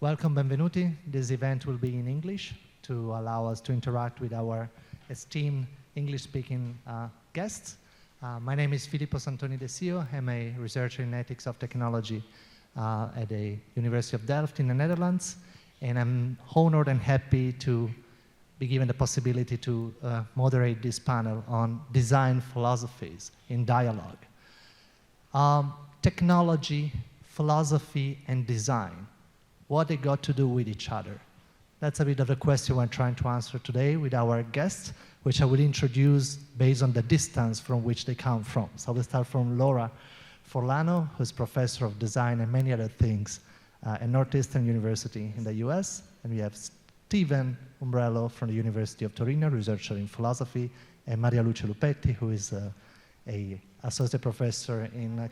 Welcome, benvenuti. This event will be in English to allow us to interact with our esteemed English-speaking guests. My name is Filippo Santoni De Sio. I'm a researcher in ethics of technology at the University of Delft in the Netherlands, and I'm honored and happy to be given the possibility to moderate this panel on design philosophies in dialogue. Technology, philosophy, and design, what they got to do with each other? That's a bit of the question we're trying to answer today with our guests, which I will introduce based on the distance from which they come from. So we'll start from Laura Forlano, who's professor of design and many other things at Northeastern University in the US. And we have Stephen Umbrello from the University of Torino, researcher in philosophy, and Marialuce Lupetti, who is a associate professor in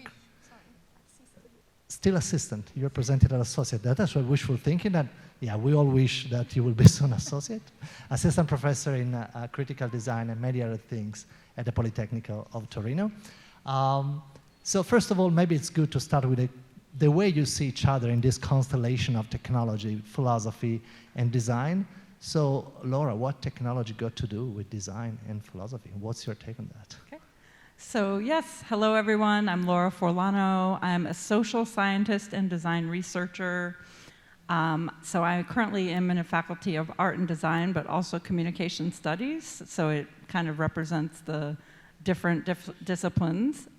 still assistant. You're presented as associate. That's what wishful thinking. That yeah, we all wish that you will be soon associate. Assistant professor in critical design and many other things at the Polytechnic of Torino. So first of all, maybe it's good to start with the way you see each other in this constellation of technology, philosophy, and design. So Laura, what technology got to do with design and philosophy? What's your take on that? Okay. So yes, hello everyone, I'm Laura Forlano. I'm a social scientist and design researcher. So I currently am in a faculty of art and design, but also communication studies. So it kind of represents the different disciplines.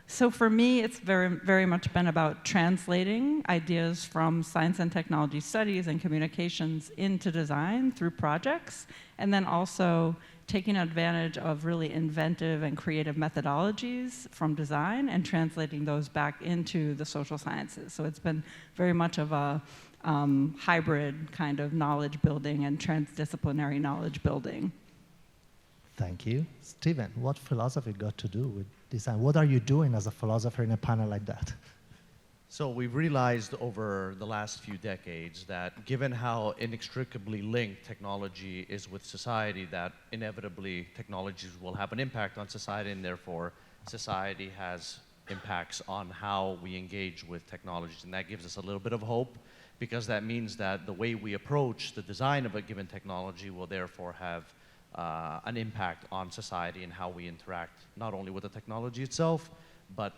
So for me, it's very much been about translating ideas from science and technology studies and communications into design through projects, and then also taking advantage of really inventive and creative methodologies from design and translating those back into the social sciences. So it's been very much of a hybrid kind of knowledge building and transdisciplinary knowledge building. Thank you. Stephen, what philosophy got to do with design? What are you doing as a philosopher in a panel like that? So we've realized over the last few decades that given how inextricably linked technology is with society, that inevitably technologies will have an impact on society, and therefore society has impacts on how we engage with technologies. And that gives us a little bit of hope, because that means that the way we approach the design of a given technology will therefore have an impact on society and how we interact not only with the technology itself, but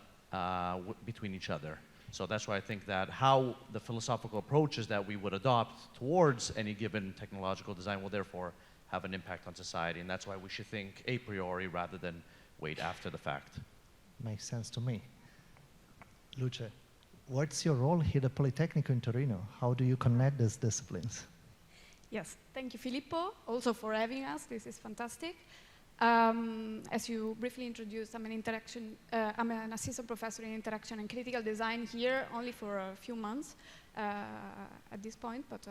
between each other. So that's why I think that how the philosophical approaches that we would adopt towards any given technological design will therefore have an impact on society. And that's why we should think a priori rather than wait after the fact. Makes sense to me. Luce, what's your role here at Polytechnico in Torino? How do you connect these disciplines? Yes, thank you, Filippo, also for having us. This is fantastic. As you briefly introduced, I'm an assistant professor in interaction and critical design here only for a few months at this point. But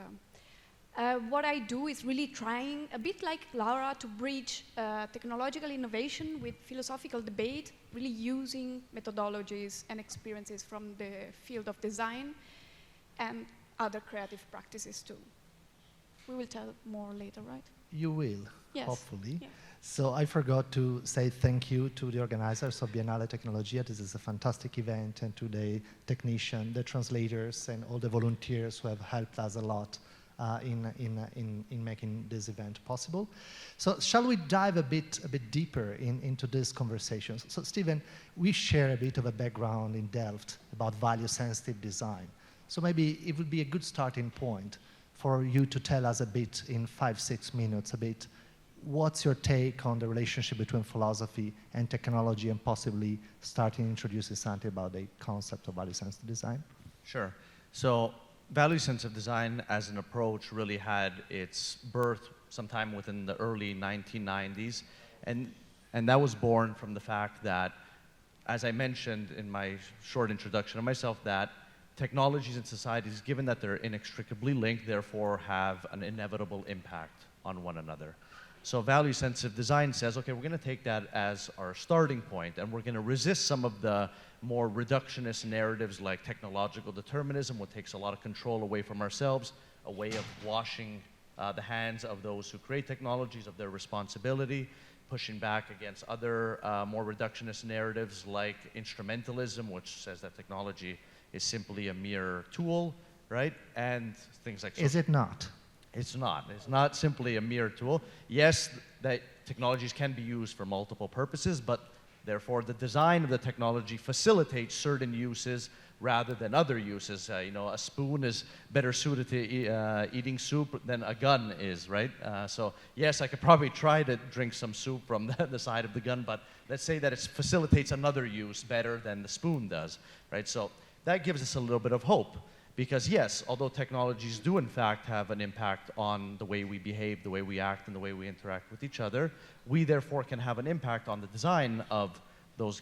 what I do is really trying, a bit like Laura, to bridge technological innovation with philosophical debate, really using methodologies and experiences from the field of design and other creative practices too. We will tell more later, right? You will, yes. Hopefully. Yeah. So I forgot to say thank you to the organizers of Biennale Tecnologia. This is a fantastic event, and to the technicians, the translators, and all the volunteers who have helped us a lot in making this event possible. So shall we dive a bit deeper into this conversation? So Stephen, we share a bit of a background in Delft about value-sensitive design. So maybe it would be a good starting point for you to tell us a bit in 5-6 minutes, what's your take on the relationship between philosophy and technology, and possibly starting introducing something about the concept of value-sensitive design? Sure. So value-sensitive design as an approach really had its birth sometime within the early 1990s. And that was born from the fact that, as I mentioned in my short introduction of myself, that technologies and societies, given that they're inextricably linked, therefore have an inevitable impact on one another. So value-sensitive design says, okay, we're going to take that as our starting point, and we're going to resist some of the more reductionist narratives like technological determinism, what takes a lot of control away from ourselves, a way of washing the hands of those who create technologies of their responsibility, pushing back against other more reductionist narratives like instrumentalism, which says that technology is simply a mere tool, right? And things like Is it not? It's not. It's not simply a mere tool. Yes, that technologies can be used for multiple purposes, but therefore the design of the technology facilitates certain uses rather than other uses. You know, a spoon is better suited to eating soup than a gun is, right? So yes, I could probably try to drink some soup from the side of the gun, but let's say that it facilitates another use better than the spoon does, right? So that gives us a little bit of hope. Because yes, although technologies do in fact have an impact on the way we behave, the way we act, and the way we interact with each other, we therefore can have an impact on the design of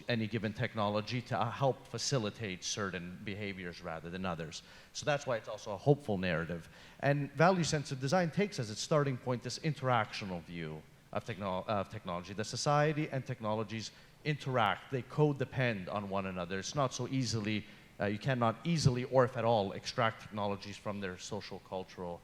any given technology to help facilitate certain behaviors rather than others. So that's why it's also a hopeful narrative. And value-centered design takes as its starting point this interactional view of technology. The society and technologies interact, they codepend on one another. It's not so easily you cannot easily, or if at all, extract technologies from their social, cultural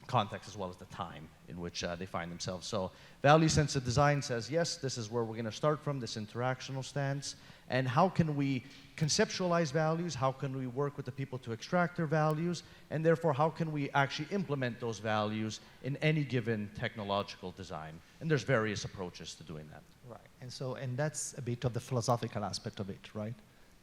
context as well as the time in which they find themselves. So value-centered design says, yes, this is where we're going to start from, this interactional stance. And how can we conceptualize values? How can we work with the people to extract their values? And therefore, how can we actually implement those values in any given technological design? And there's various approaches to doing that. Right. And that's a bit of the philosophical aspect of it, right?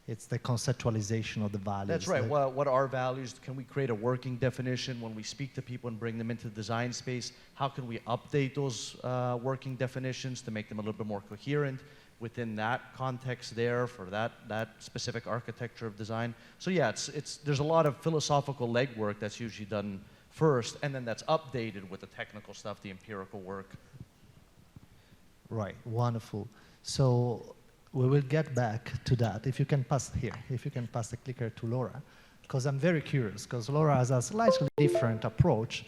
It's the conceptualization of the values. That's right. What are values? Can we create a working definition when we speak to people and bring them into the design space? How can we update those working definitions to make them a little bit more coherent within that context there for that specific architecture of design? So yeah, there's a lot of philosophical legwork that's usually done first, and then that's updated with the technical stuff, the empirical work. Right. Wonderful. So we will get back to that. If you can pass the clicker to Laura, because I'm very curious, because Laura has a slightly different approach.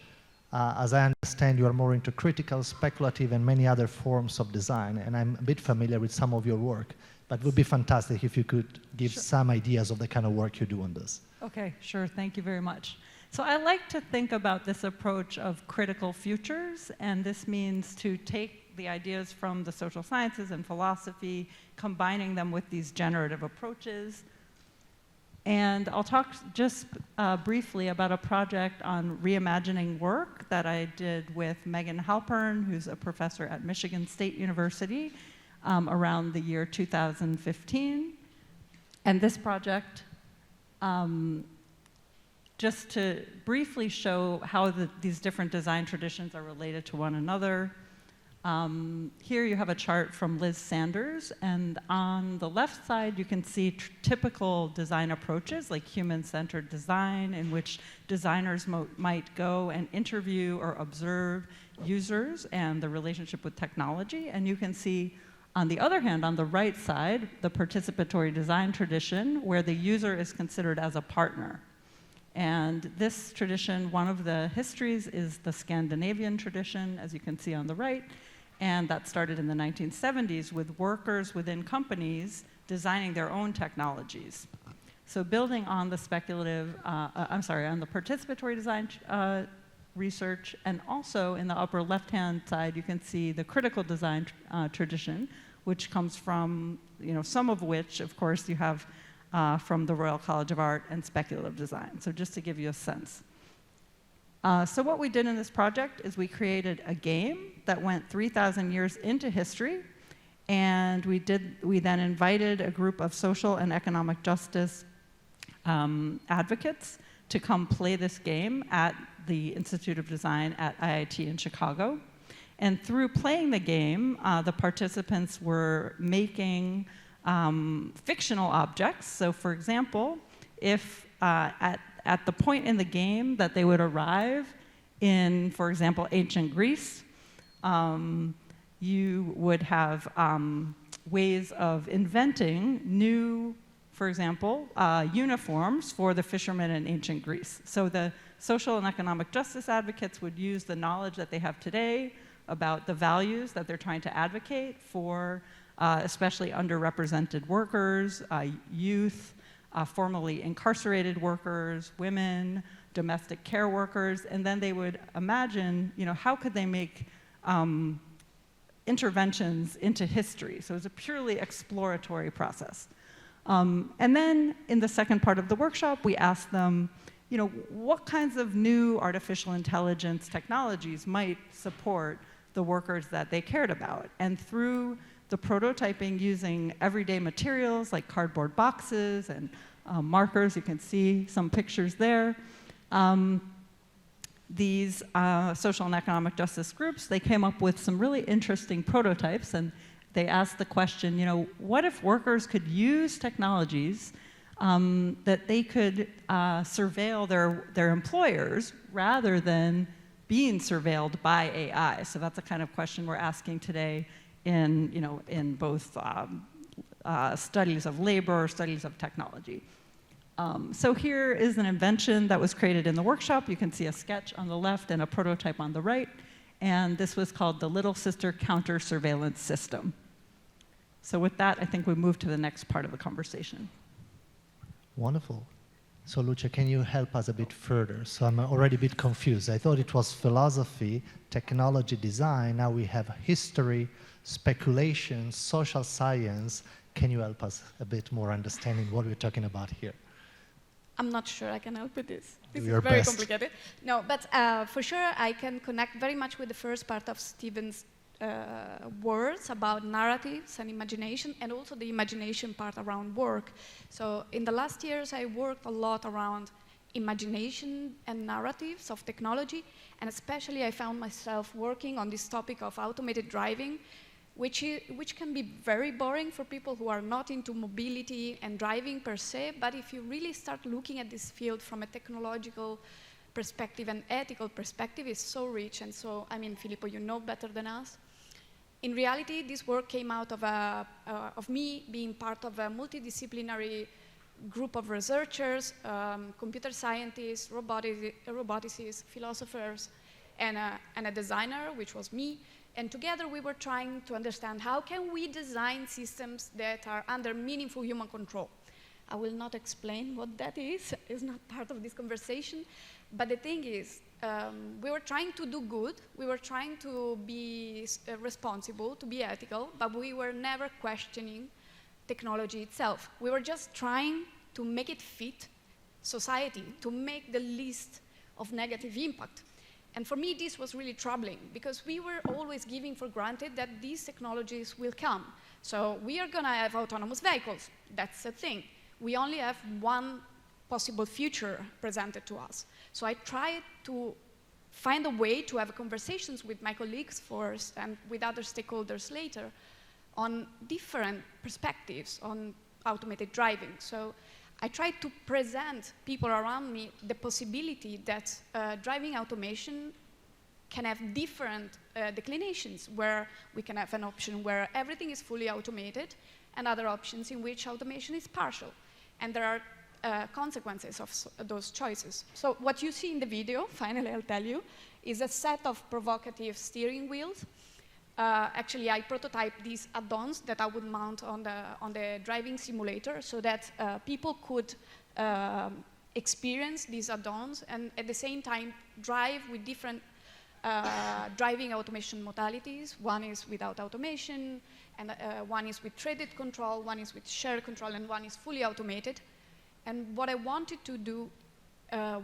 As I understand, you are more into critical, speculative, and many other forms of design, and I'm a bit familiar with some of your work, but it would be fantastic if you could give some ideas of the kind of work you do on this. Okay, sure, thank you very much. So I like to think about this approach of critical futures, and this means to take the ideas from the social sciences and philosophy, combining them with these generative approaches. And I'll talk just briefly about a project on reimagining work that I did with Megan Halpern, who's a professor at Michigan State University, around the year 2015. And this project, just to briefly show how these different design traditions are related to one another. Here you have a chart from Liz Sanders, and on the left side you can see typical design approaches like human-centered design, in which designers might go and interview or observe users and the relationship with technology. And you can see, on the other hand, on the right side, the participatory design tradition, where the user is considered as a partner. And this tradition, one of the histories is the Scandinavian tradition, as you can see on the right. And that started in the 1970s with workers within companies designing their own technologies. So building on the on the participatory design research, and also in the upper left-hand side, you can see the critical design tradition, which comes from, some of which, of course, you have from the Royal College of Art and speculative design. So just to give you a sense. So what we did in this project is we created a game that went 3,000 years into history, and we then invited a group of social and economic justice advocates to come play this game at the Institute of Design at IIT in Chicago. And through playing the game, the participants were making fictional objects. So for example, if at the point in the game that they would arrive in, for example, ancient Greece, you would have ways of inventing new, for example, uniforms for the fishermen in ancient Greece. So the social and economic justice advocates would use the knowledge that they have today about the values that they're trying to advocate for, especially underrepresented workers, youth, formerly incarcerated workers, women, domestic care workers, and then they would imagine, how could they make interventions into history. So it was a purely exploratory process. And then in the second part of the workshop, we asked them, what kinds of new artificial intelligence technologies might support the workers that they cared about? And through the prototyping using everyday materials like cardboard boxes and markers, you can see some pictures there, these social and economic justice groups, they came up with some really interesting prototypes, and they asked the question, what if workers could use technologies that they could surveil their employers rather than being surveilled by AI? So that's the kind of question we're asking today in both studies of labor or studies of technology. So here is an invention that was created in the workshop. You can see a sketch on the left and a prototype on the right. And this was called the Little Sister Counter Surveillance System. So with that, I think we move to the next part of the conversation. Wonderful. So Lucia, can you help us a bit further? So I'm already a bit confused. I thought it was philosophy, technology, design. Now we have history, speculation, social science. Can you help us a bit more understanding what we're talking about here? I'm not sure I can help with this. This Do your is very best. complicated. No, but for sure I can connect very much with the first part of Stephen's words about narratives and imagination, and also the imagination part around work. So in the last years, I worked a lot around imagination and narratives of technology, and especially I found myself working on this topic of automated driving, which can be very boring for people who are not into mobility and driving per se, but if you really start looking at this field from a technological perspective and ethical perspective, it's so rich, and so, Filippo, you know better than us. In reality, this work came out of me being part of a multidisciplinary group of researchers, computer scientists, roboticists, philosophers, and a designer, which was me. And together we were trying to understand how can we design systems that are under meaningful human control. I will not explain what that is. It's not part of this conversation. But the thing is, we were trying to do good, we were trying to be responsible, to be ethical, but we were never questioning technology itself. We were just trying to make it fit society, to make the least of negative impact. And for me, this was really troubling, because we were always giving for granted that these technologies will come. So we are going to have autonomous vehicles. That's a thing. We only have one possible future presented to us. So I tried to find a way to have conversations with my colleagues first and with other stakeholders later on different perspectives on automated driving. So I tried to present people around me the possibility that driving automation can have different declinations, where we can have an option where everything is fully automated and other options in which automation is partial. And there are consequences of those choices. So what you see in the video, finally I'll tell you, is a set of provocative steering wheels. Actually, I prototyped these add-ons that I would mount on the driving simulator so that people could experience these add-ons and at the same time drive with different driving automation modalities. One is without automation, and one is with threaded control, one is with shared control, and one is fully automated. And what I wanted to do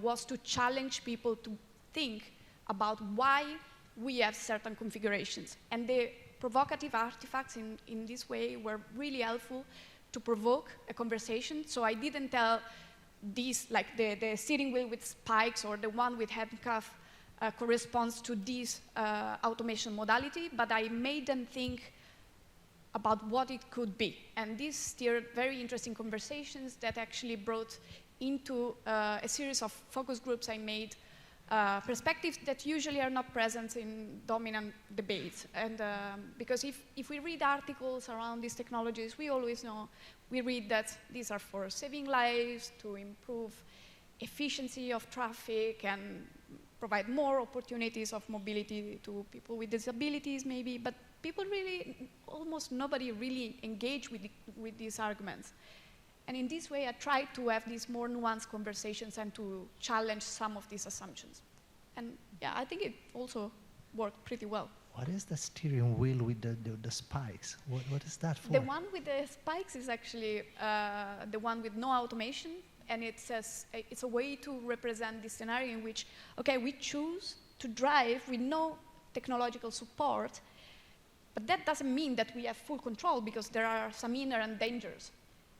was to challenge people to think about why we have certain configurations. And the provocative artifacts in this way were really helpful to provoke a conversation. So I didn't tell these, like the steering wheel with spikes or the one with handcuff corresponds to this automation modality, but I made them think about what it could be. And this steered very interesting conversations that actually brought into a series of focus groups I made, perspectives that usually are not present in dominant debates. And because if we read articles around these technologies, we always know, we read that these are for saving lives, to improve efficiency of traffic, and provide more opportunities of mobility to people with disabilities maybe, but people really, almost nobody really engaged with these arguments. And in this way, I tried to have these more nuanced conversations and to challenge some of these assumptions. And yeah, I think it also worked pretty well. What is the steering wheel with the spikes? What is that for? The one with the spikes is actually the one with no automation, and it's a way to represent this scenario in which, okay, we choose to drive with no technological support, but that doesn't mean that we have full control because there are some inherent dangers.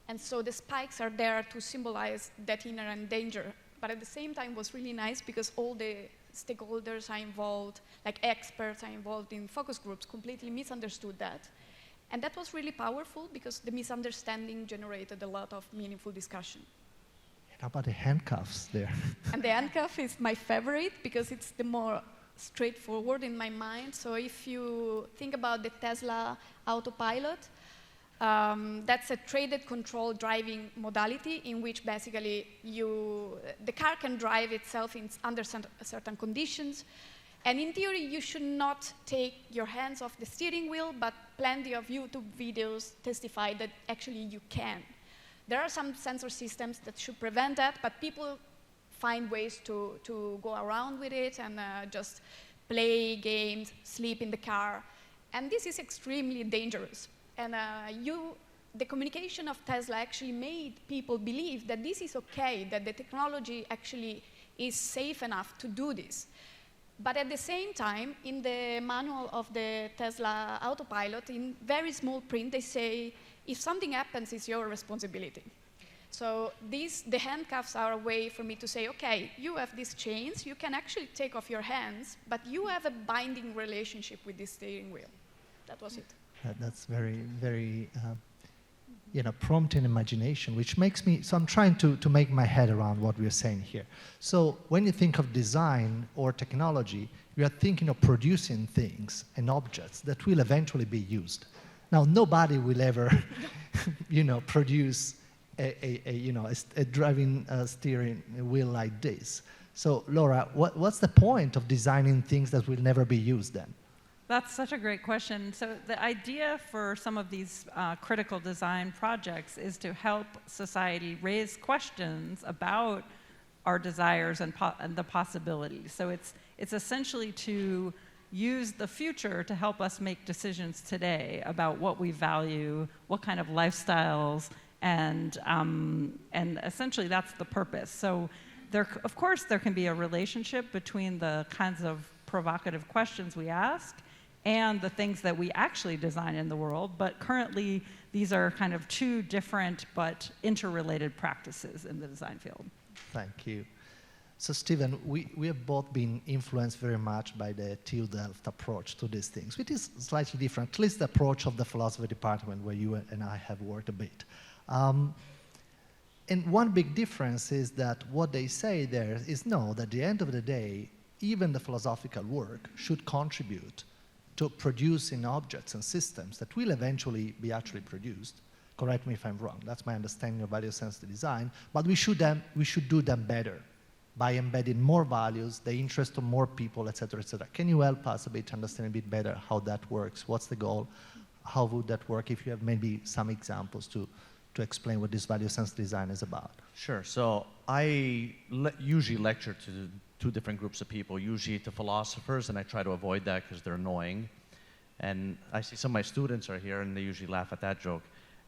And so the spikes are there to symbolize that inherent danger. But at the same time, it was really nice because all the stakeholders are involved, like experts are involved in focus groups, completely misunderstood that. And that was really powerful because the misunderstanding generated a lot of meaningful discussion. How about the handcuffs there? And the handcuff is my favorite because it's the more straightforward in my mind. So if you think about the Tesla autopilot, that's a traded control driving modality in which basically the car can drive itself under certain conditions. And in theory, you should not take your hands off the steering wheel, but plenty of YouTube videos testify that actually you can. There are some sensor systems that should prevent that, but people find ways to go around with it and just play games, sleep in the car. And this is extremely dangerous. And the communication of Tesla actually made people believe that this is okay, that the technology actually is safe enough to do this. But at the same time, in the manual of the Tesla autopilot, in very small print, they say, if something happens, it's your responsibility. So the handcuffs are a way for me to say, okay, you have these chains, you can actually take off your hands, but you have a binding relationship with this steering wheel. That was it. That's very, very, prompting imagination, which makes me, so I'm trying to make my head around what we're saying here. So when you think of design or technology, you are thinking of producing things and objects that will eventually be used. Now, nobody will ever, produce a driving steering wheel like this. So, Laura, what's the point of designing things that will never be used then? That's such a great question. So the idea for some of these critical design projects is to help society raise questions about our desires and the possibilities. So it's essentially to use the future to help us make decisions today about what we value, what kind of lifestyles, and essentially that's the purpose. So of course there can be a relationship between the kinds of provocative questions we ask and the things that we actually design in the world, but currently these are kind of two different but interrelated practices in the design field. Thank you. So Stephen, we have both been influenced very much by the TU Delft approach to these things, which is slightly different, at least the approach of the philosophy department where you and I have worked a bit. And one big difference is that what they say there is no, that at the end of the day, even the philosophical work should contribute to producing objects and systems that will eventually be actually produced. Correct me if I'm wrong. That's my understanding of value-sensitive design. But we should do them better by embedding more values, the interest of more people, et cetera, et cetera. Can you help us a bit to understand a bit better how that works? What's the goal? How would that work? If you have maybe some examples to explain what this value-sensitive design is about. Sure. So I usually lecture to two different groups of people, usually to philosophers, and I try to avoid that because they're annoying. And I see some of my students are here, and they usually laugh at that joke.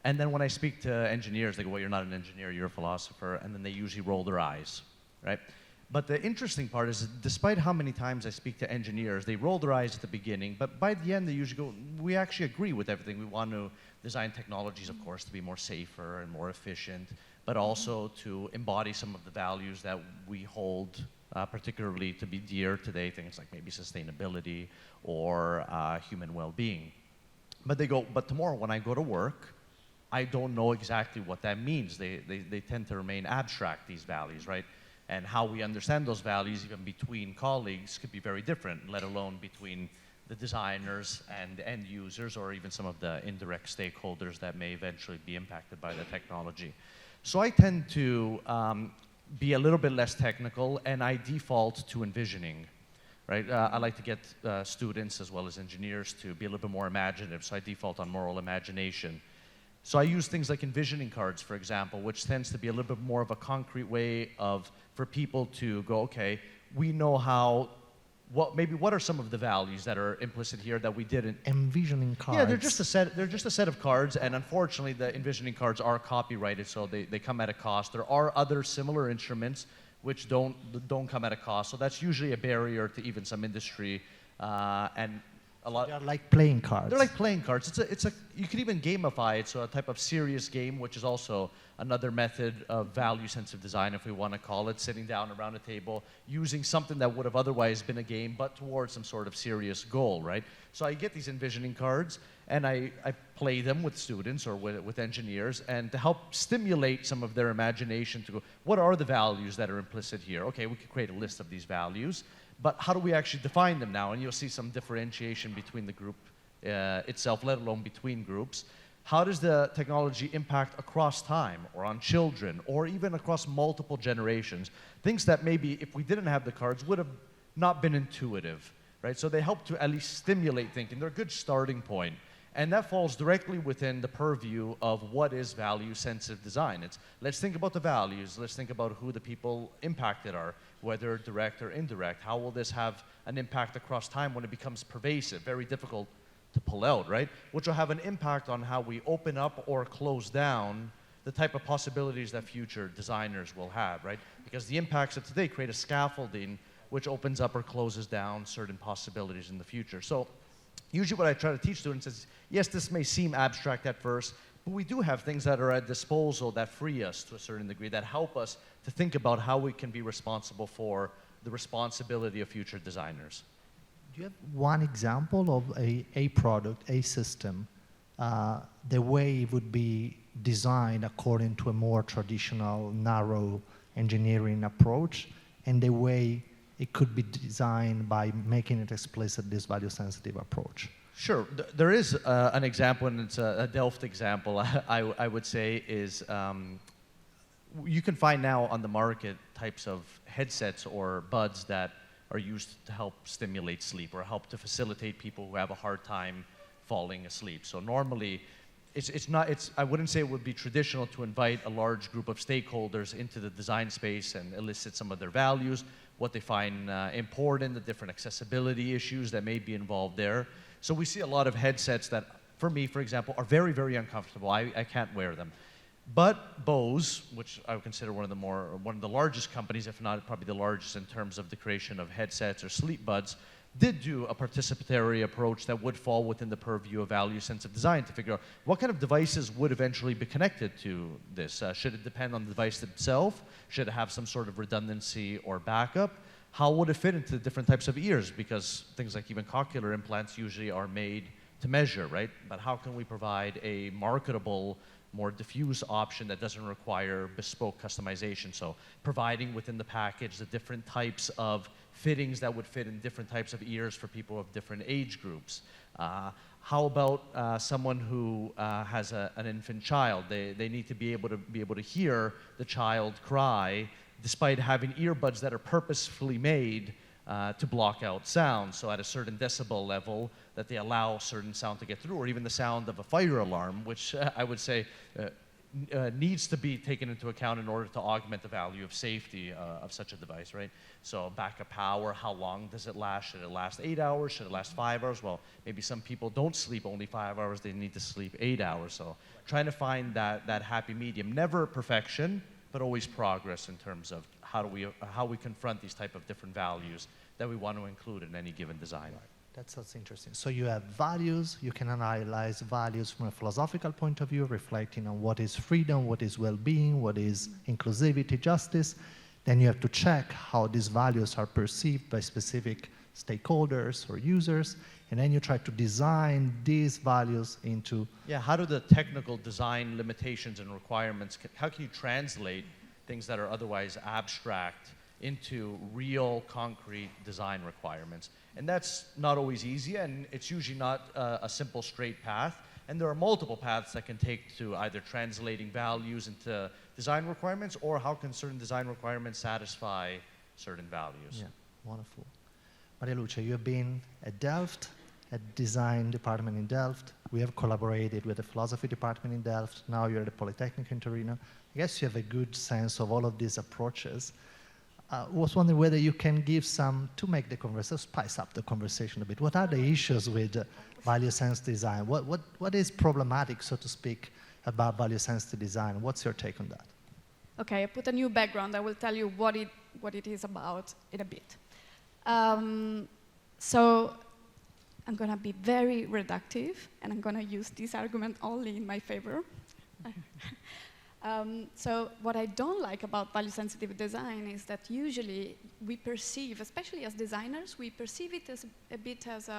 And then when I speak to engineers, they go, well, you're not an engineer, you're a philosopher, and then they usually roll their eyes, right? But the interesting part is, despite how many times I speak to engineers, they roll their eyes at the beginning, but by the end they usually go, we actually agree with everything. We want to design technologies, of course, to be more safer and more efficient, but also to embody some of the values that we hold particularly to be dear today, things like maybe sustainability or human well-being. But they go, but tomorrow when I go to work, I don't know exactly what that means. They tend to remain abstract, these values, right? And how we understand those values, even between colleagues, could be very different, let alone between the designers and the end users, or even some of the indirect stakeholders that may eventually be impacted by the technology. So I tend to be a little bit less technical, and I default to envisioning, right? I like to get students as well as engineers to be a little bit more imaginative, so I default on moral imagination. So I use things like envisioning cards, for example, which tends to be a little bit more of a concrete way for people to go, okay, we know how what are some of the values that are implicit here that we didn't? Envisioning cards. Yeah, they're just a set. They're just a set of cards, and unfortunately, the envisioning cards are copyrighted, so they come at a cost. There are other similar instruments which don't come at a cost, so that's usually a barrier to even some industry, and a lot. They're like playing cards. They're like playing cards. You could even gamify it, so a type of serious game, which is also another method of value-sensitive design, if we want to call it, sitting down around a table, using something that would have otherwise been a game, but towards some sort of serious goal, right? So I get these envisioning cards, and I play them with students or with engineers, and to help stimulate some of their imagination to go, what are the values that are implicit here? Okay, we could create a list of these values, but how do we actually define them now? And you'll see some differentiation between the group itself, let alone between groups. How does the technology impact across time or on children or even across multiple generations? Things that maybe if we didn't have the cards would have not been intuitive, right? So they help to at least stimulate thinking. They're a good starting point. And that falls directly within the purview of what is value-sensitive design. It's let's think about the values. Let's think about who the people impacted are, whether direct or indirect. How will this have an impact across time when it becomes pervasive? Very difficult to pull out, right? Which will have an impact on how we open up or close down the type of possibilities that future designers will have, right? Because the impacts of today create a scaffolding which opens up or closes down certain possibilities in the future. So usually what I try to teach students is, yes, this may seem abstract at first, but we do have things that are at disposal that free us to a certain degree, that help us to think about how we can be responsible for the responsibility of future designers. Do you have one example of a product, a system, the way it would be designed according to a more traditional, narrow engineering approach, and the way it could be designed by making it explicit, this value-sensitive approach? Sure. There is an example, and it's a Delft example, I would say, is you can find now on the market types of headsets or buds that are used to help stimulate sleep or help to facilitate people who have a hard time falling asleep. So normally, I wouldn't say it would be traditional to invite a large group of stakeholders into the design space and elicit some of their values, what they find important, the different accessibility issues that may be involved there. So we see a lot of headsets that, for me, for example, are very, very uncomfortable. I can't wear them. But Bose, which I would consider one of the largest companies, if not probably the largest in terms of the creation of headsets or sleep buds, did do a participatory approach that would fall within the purview of value-sensitive design to figure out what kind of devices would eventually be connected to this. Should it depend on the device itself? Should it have some sort of redundancy or backup? How would it fit into the different types of ears? Because things like even cochlear implants usually are made to measure, right? But how can we provide a marketable, more diffuse option that doesn't require bespoke customization? So providing within the package the different types of fittings that would fit in different types of ears for people of different age groups. How about someone who has an infant child? They need to be able to hear the child cry despite having earbuds that are purposefully made to block out sound. So at a certain decibel level that they allow certain sound to get through, or even the sound of a fire alarm, which I would say needs to be taken into account in order to augment the value of safety of such a device, right? So backup power, how long does it last? Should it last 8 hours? Should it last 5 hours? Well, maybe some people don't sleep only 5 hours, they need to sleep 8 hours. So trying to find that happy medium. Never perfection, but always progress in terms of how we confront these type of different values that we want to include in any given design. That's interesting. So you have values, you can analyze values from a philosophical point of view, reflecting on what is freedom, what is well-being, what is inclusivity, justice. Then you have to check how these values are perceived by specific stakeholders or users, and then you try to design these values into... Yeah, how do the technical design limitations and requirements, how can you translate things that are otherwise abstract into real concrete design requirements? And that's not always easy, and it's usually not a simple straight path. And there are multiple paths that can take to either translating values into design requirements, or how can certain design requirements satisfy certain values. Yeah, wonderful. Marialuce, you have been at Delft, at design department in Delft. We have collaborated with the philosophy department in Delft. Now you're at the Polytechnic in Torino. I guess you have a good sense of all of these approaches. was wondering whether you can give some, to make the conversation, spice up the conversation a bit. What are the issues with value-sense design? What is problematic, so to speak, about value-sensitive design? What's your take on that? Okay, I put a new background. I will tell you what it is about in a bit. So I'm going to be very reductive, and I'm going to use this argument only in my favor. So what I don't like about value-sensitive design is that usually we perceive, especially as designers, we perceive it as a bit as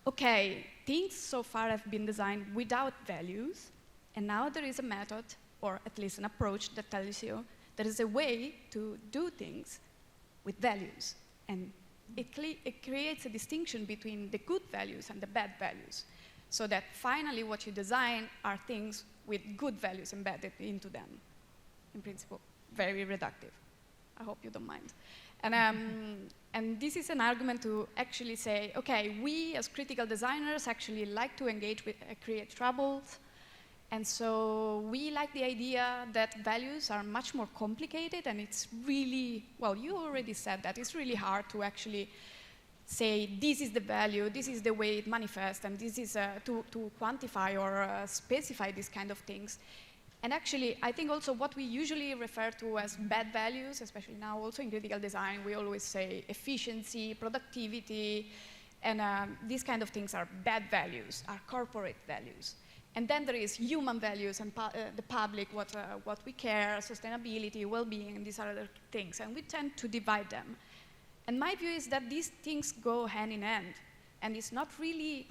okay, things so far have been designed without values, and now there is a method, or at least an approach, that tells you there is a way to do things with values. And it creates a distinction between the good values and the bad values, so that finally what you design are things with good values embedded into them. In principle, very reductive. I hope you don't mind. And this is an argument to actually say, okay, we as critical designers actually like to engage with, create troubles. And so we like the idea that values are much more complicated, and it's really, well, you already said that, it's really hard to actually say this is the value, this is the way it manifests, and this is to quantify or specify these kind of things. And actually, I think also what we usually refer to as bad values, especially now also in critical design, we always say efficiency, productivity, and these kind of things are bad values, are corporate values. And then there is human values and the public, what we care, sustainability, well-being, and these other things. And we tend to divide them. And my view is that these things go hand in hand. And it's not really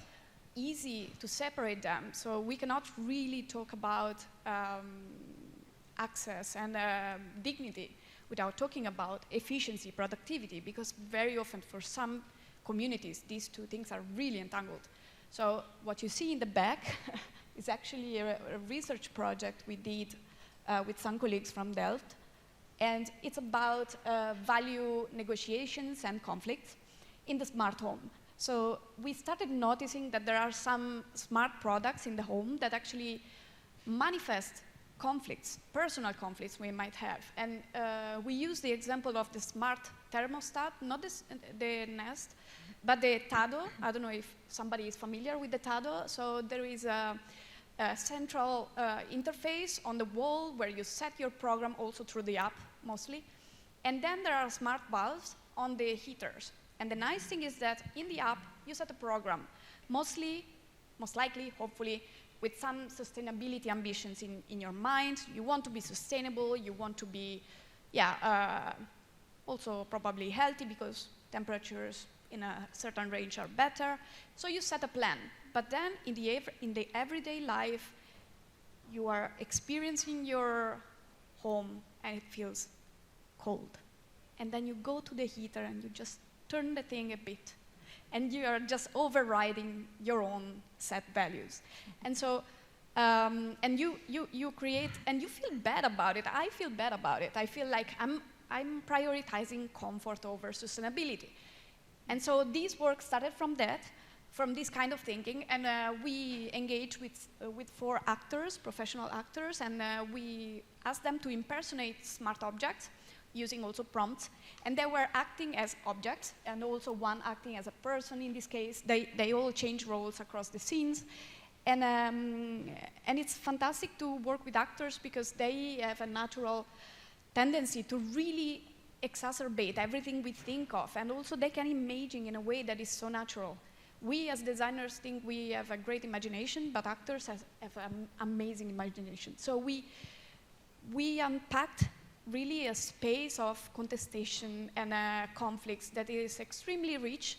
easy to separate them. So we cannot really talk about access and dignity without talking about efficiency, productivity, because very often for some communities, these two things are really entangled. So what you see in the back is actually a research project we did with some colleagues from Delft. And it's about value negotiations and conflicts in the smart home. So we started noticing that there are some smart products in the home that actually manifest conflicts, personal conflicts we might have. And we use the example of the smart thermostat, not the Nest, but the Tado. I don't know if somebody is familiar with the Tado. So there is a central interface on the wall where you set your program also through the app, mostly. And then there are smart valves on the heaters. And the nice thing is that in the app, you set a program, most likely, hopefully, with some sustainability ambitions in your mind. You want to be sustainable, you want to be, also probably healthy because temperatures in a certain range are better. So you set a plan. But then in the everyday life, you are experiencing your home and it feels cold. And then you go to the heater and you just turn the thing a bit. And you are just overriding your own set values. And so, and you create, and you feel bad about it. I feel bad about it. I feel like I'm prioritizing comfort over sustainability. And so this work started from that, from this kind of thinking, and we engaged with 4 actors, professional actors, and we asked them to impersonate smart objects, using also prompts, and they were acting as objects, and also one acting as a person in this case. They all change roles across the scenes, and it's fantastic to work with actors because they have a natural tendency to really exacerbate everything we think of, and also they can imagine in a way that is so natural. We as designers think we have a great imagination, but actors have an amazing imagination. So we unpacked really a space of contestation and conflicts that is extremely rich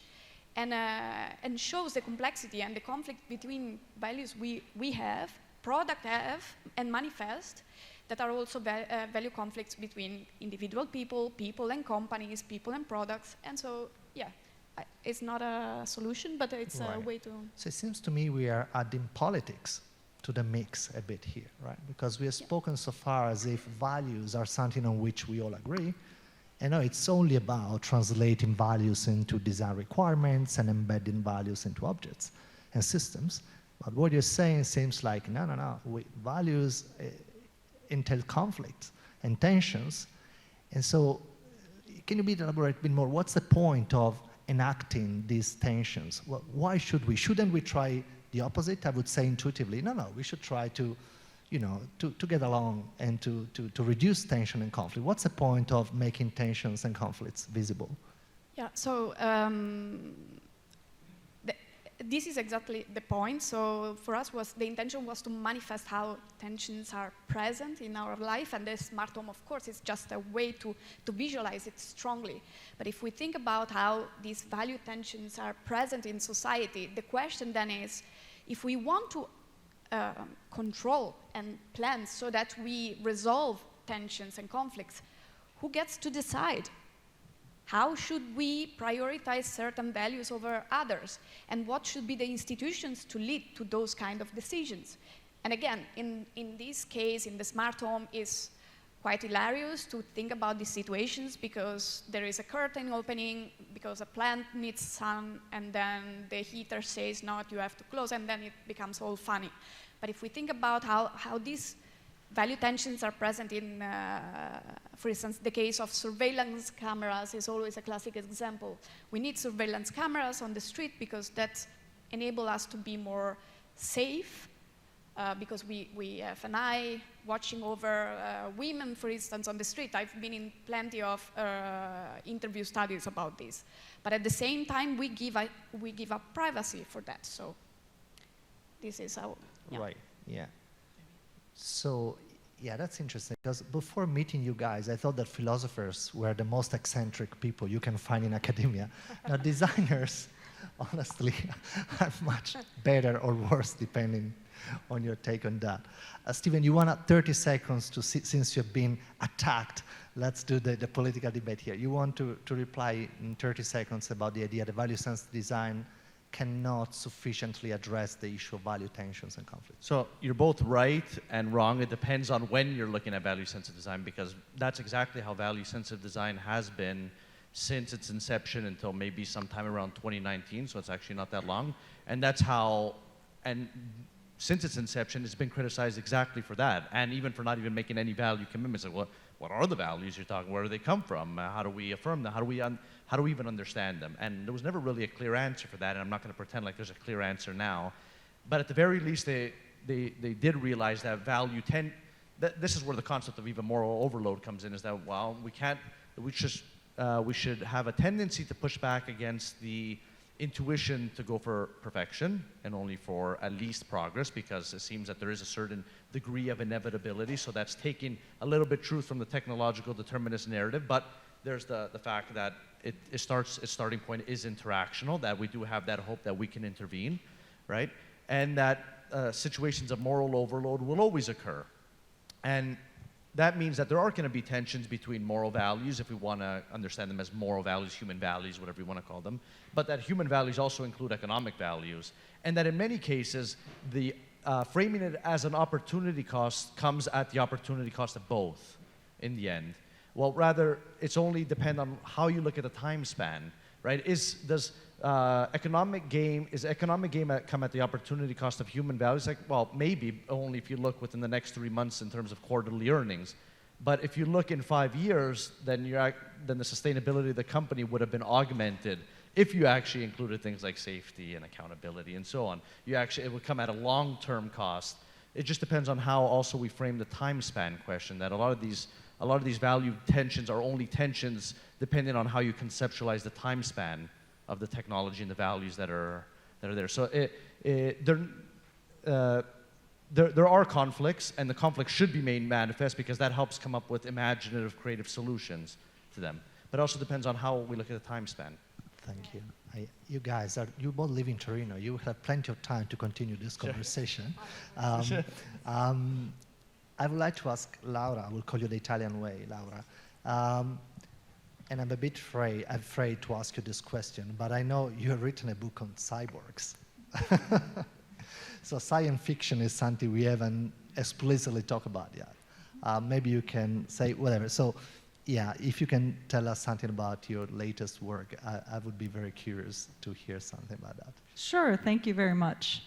and shows the complexity and the conflict between values we have, product have, and manifest, that are also value conflicts between individual people and companies, people and products. And so, yeah, it's not a solution, but it's a way to... So it seems to me we are adding politics to the mix a bit here, right? Because we have spoken so far as if values are something on which we all agree, and now it's only about translating values into design requirements and embedding values into objects and systems. But what you're saying seems like, no, values entail conflict and tensions, and so can you elaborate a bit more? What's the point of enacting these tensions? Why shouldn't we try the opposite? I would say intuitively, no, we should try to, to get along and to reduce tension and conflict. What's the point of making tensions and conflicts visible? Yeah, so this is exactly the point. So for us, the intention was to manifest how tensions are present in our life, and the smart home, of course, is just a way to visualize it strongly. But if we think about how these value tensions are present in society, the question then is, if we want to control and plan so that we resolve tensions and conflicts, who gets to decide? How should we prioritize certain values over others? And what should be the institutions to lead to those kind of decisions? And again, in this case, in the smart home, is quite hilarious to think about these situations because there is a curtain opening, because a plant needs sun, and then the heater says, no, you have to close, and then it becomes all funny. But if we think about how these value tensions are present in, for instance, the case of surveillance cameras is always a classic example. We need surveillance cameras on the street because that enables us to be more safe, because we have an eye watching over women, for instance, on the street. I've been in plenty of interview studies about this. But at the same time, we give up privacy for that. So this is how. Yeah. Right, yeah. So, yeah, that's interesting, because before meeting you guys, I thought that philosophers were the most eccentric people you can find in academia. Now, designers, honestly, are much better or worse, depending on your take on that. Stephen, you want 30 seconds to since you've been attacked, let's do the political debate here. You want to reply in 30 seconds about the idea that value-sensitive design cannot sufficiently address the issue of value tensions and conflicts. So you're both right and wrong. It depends on when you're looking at value-sensitive design, because that's exactly how value-sensitive design has been since its inception until maybe sometime around 2019, so it's actually not that long. And that's how, and since its inception, it's been criticized exactly for that, and even for not even making any value commitments. Like, what are the values you're talking? Where do they come from? How do we affirm them? How do we even understand them? And there was never really a clear answer for that, and I'm not going to pretend like there's a clear answer now. But at the very least, they did realize that this is where the concept of even moral overload comes in, is that, well, we should have a tendency to push back against the intuition to go for perfection and only for at least progress, because it seems that there is a certain degree of inevitability. So that's taking a little bit truth from the technological determinist narrative, but there's the fact that its starting point is interactional, that we do have that hope that we can intervene, right? And that situations of moral overload will always occur. And that means that there are going to be tensions between moral values, if we want to understand them as moral values, human values, whatever you want to call them, but that human values also include economic values, and that in many cases, the framing it as an opportunity cost comes at the opportunity cost of both in the end. Well, rather, it's only depend on how you look at the time span, right? Does economic gain come at the opportunity cost of human values? Like, well, maybe only if you look within the next 3 months in terms of quarterly earnings. But if you look in 5 years, then the sustainability of the company would have been augmented if you actually included things like safety and accountability and so on. It would come at a long-term cost. It just depends on how also we frame the time span question, that a lot of these value tensions are only tensions depending on how you conceptualize the time span of the technology and the values that are there. So there are conflicts, and the conflicts should be made manifest because that helps come up with imaginative, creative solutions to them. But it also depends on how we look at the time span. Thank you. You guys, you both live in Torino. You have plenty of time to continue this conversation. I would like to ask Laura, I will call you the Italian way, Laura. And I'm a bit afraid to ask you this question, but I know you have written a book on cyborgs. So science fiction is something we haven't explicitly talked about yet. Maybe you can say whatever. So yeah, if you can tell us something about your latest work, I would be very curious to hear something about that. Sure, thank you very much.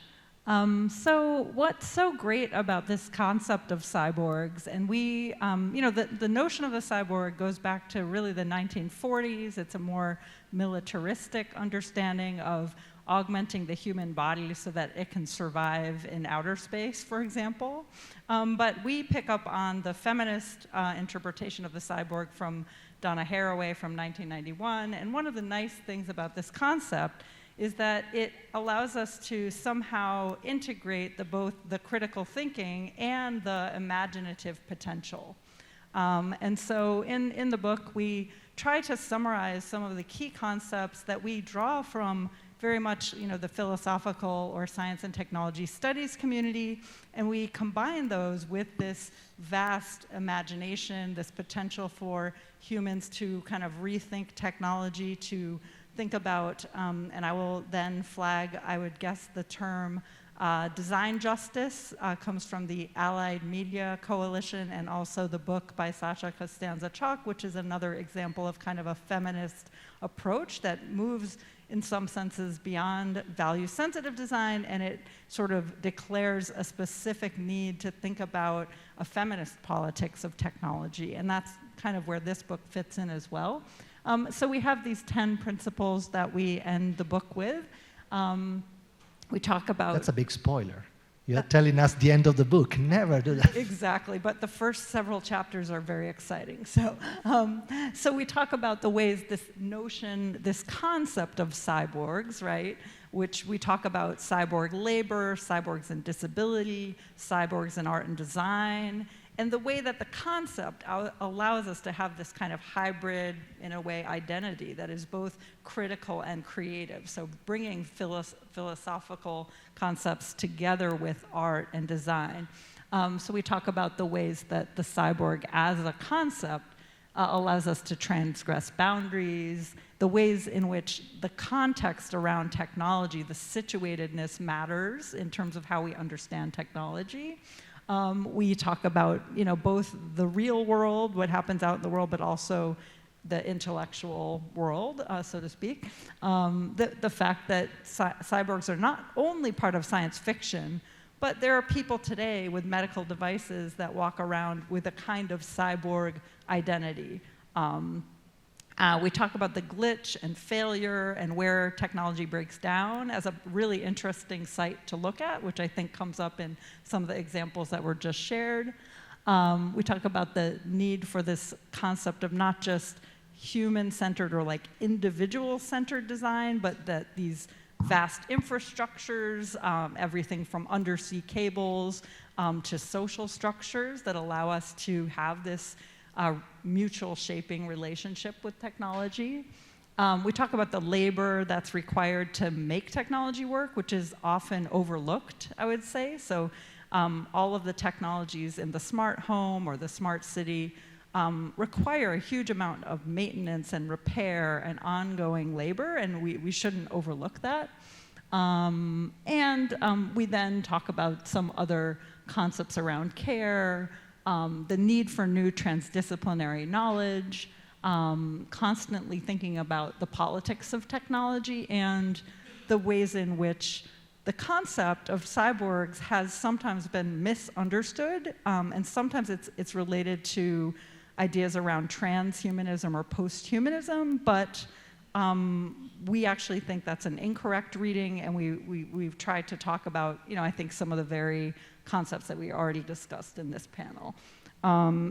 So what's so great about this concept of cyborgs, and the notion of the cyborg goes back to really the 1940s. It's a more militaristic understanding of augmenting the human body so that it can survive in outer space, for example. But we pick up on the feminist interpretation of the cyborg from Donna Haraway from 1991. And one of the nice things about this concept is that it allows us to somehow integrate both the critical thinking and the imaginative potential. And so in the book, we try to summarize some of the key concepts that we draw from very much the philosophical or science and technology studies community, and we combine those with this vast imagination, this potential for humans to kind of rethink technology, to think about, and I will then flag, I would guess, the term design justice comes from the Allied Media Coalition, and also the book by Sasha Costanza-Chock, which is another example of kind of a feminist approach that moves in some senses beyond value-sensitive design, and it sort of declares a specific need to think about a feminist politics of technology, and that's kind of where this book fits in as well. So we have these 10 principles that we end the book with. We talk about... That's a big spoiler. You're telling us the end of the book. Never do that. Exactly, but the first several chapters are very exciting. So, so we talk about the ways this notion, this concept of cyborgs, right, which we talk about cyborg labor, cyborgs and disability, cyborgs in art and design, and the way that the concept allows us to have this kind of hybrid, in a way, identity that is both critical and creative. So bringing philosophical concepts together with art and design. So we talk about the ways that the cyborg as a concept allows us to transgress boundaries, the ways in which the context around technology, the situatedness matters in terms of how we understand technology. We talk about, both the real world, what happens out in the world, but also the intellectual world, so to speak. The fact that cyborgs are not only part of science fiction, but there are people today with medical devices that walk around with a kind of cyborg identity. We talk about the glitch and failure and where technology breaks down as a really interesting site to look at, which I think comes up in some of the examples that were just shared. We talk about the need for this concept of not just human-centered or like individual-centered design, but that these vast infrastructures, everything from undersea cables to social structures that allow us to have this mutual shaping relationship with technology. We talk about the labor that's required to make technology work, which is often overlooked, I would say. So all of the technologies in the smart home or the smart city require a huge amount of maintenance and repair and ongoing labor, and we shouldn't overlook that. We then talk about some other concepts around care, the need for new transdisciplinary knowledge, constantly thinking about the politics of technology and the ways in which the concept of cyborgs has sometimes been misunderstood, and sometimes it's related to ideas around transhumanism or posthumanism, but we actually think that's an incorrect reading, and we've tried to talk about, I think some of the very concepts that we already discussed in this panel.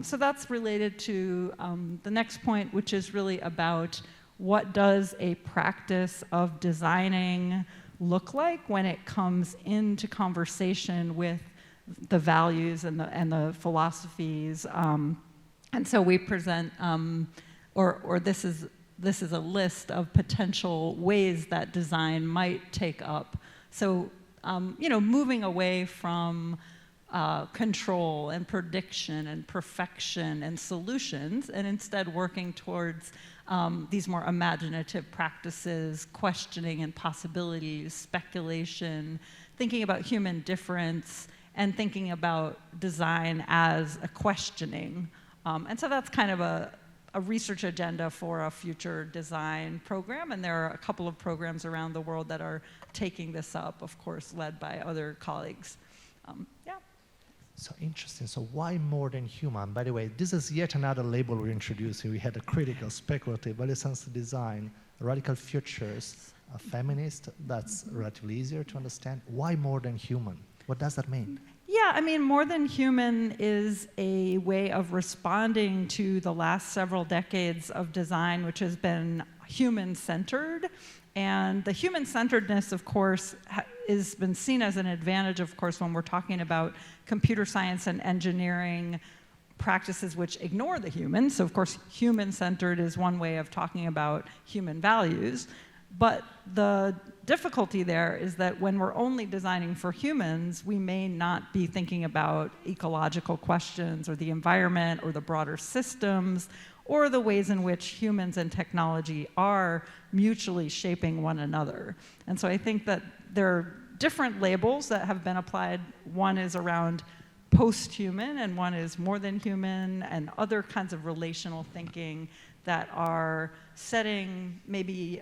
So that's related to the next point, which is really about what does a practice of designing look like when it comes into conversation with the values and the philosophies. And so we present, or this is a list of potential ways that design might take up. So, moving away from control and prediction and perfection and solutions, and instead working towards these more imaginative practices, questioning and possibilities, speculation, thinking about human difference, and thinking about design as a questioning. And so that's kind of a a research agenda for a future design program, and there are a couple of programs around the world that are taking this up, of course, led by other colleagues. Yeah. So interesting. So why more than human? By the way, this is yet another label we introduced here. We had a critical, speculative, very sensitive design, radical futures, a feminist. That's relatively easier to understand. Why more than human? What does that mean? Yeah, I mean, more than human is a way of responding to the last several decades of design, which has been human-centered. And the human-centeredness, of course, has been seen as an advantage, of course, when we're talking about computer science and engineering practices which ignore the human. So, of course, human-centered is one way of talking about human values. But the difficulty there is that when we're only designing for humans, we may not be thinking about ecological questions or the environment or the broader systems or the ways in which humans and technology are mutually shaping one another. And so I think that there are different labels that have been applied. One is around post-human, and one is more than human, and other kinds of relational thinking that are setting, maybe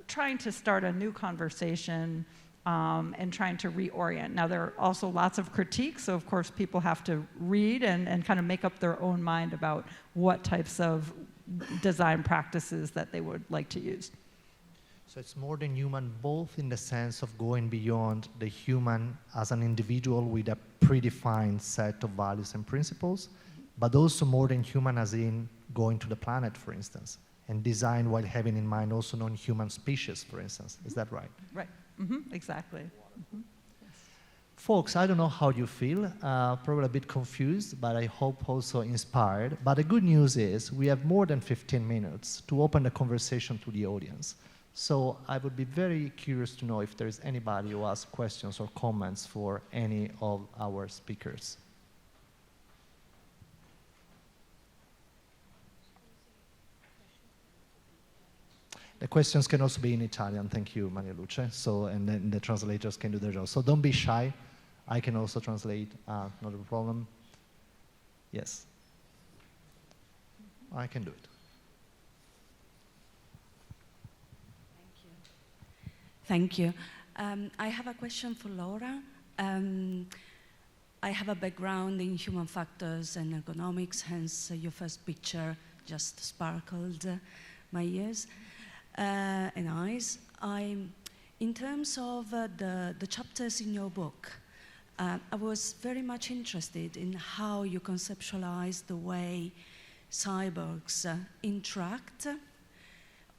trying to start a new conversation and trying to reorient. Now, there are also lots of critiques, so of course people have to read and kind of make up their own mind about what types of design practices that they would like to use. So it's more than human, both in the sense of going beyond the human as an individual with a predefined set of values and principles, but also more than human as in going to the planet, for instance, and design while having in mind also non-human species, for instance. Is that right? Right. Exactly. Yes. Folks, I don't know how you feel, probably a bit confused, but I hope also inspired. But the good news is we have more than 15 minutes to open the conversation to the audience. So I would be very curious to know if there's anybody who has questions or comments for any of our speakers. The questions can also be in Italian. Thank you, Marialuce. So, and then the translators can do their job. So don't be shy. I can also translate, not a problem. Yes. I can do it. Thank you. I have a question for Laura. I have a background in human factors and ergonomics, hence your first picture just sparkled my ears and eyes. In terms of the chapters in your book, I was very much interested in how you conceptualize the way cyborgs interact.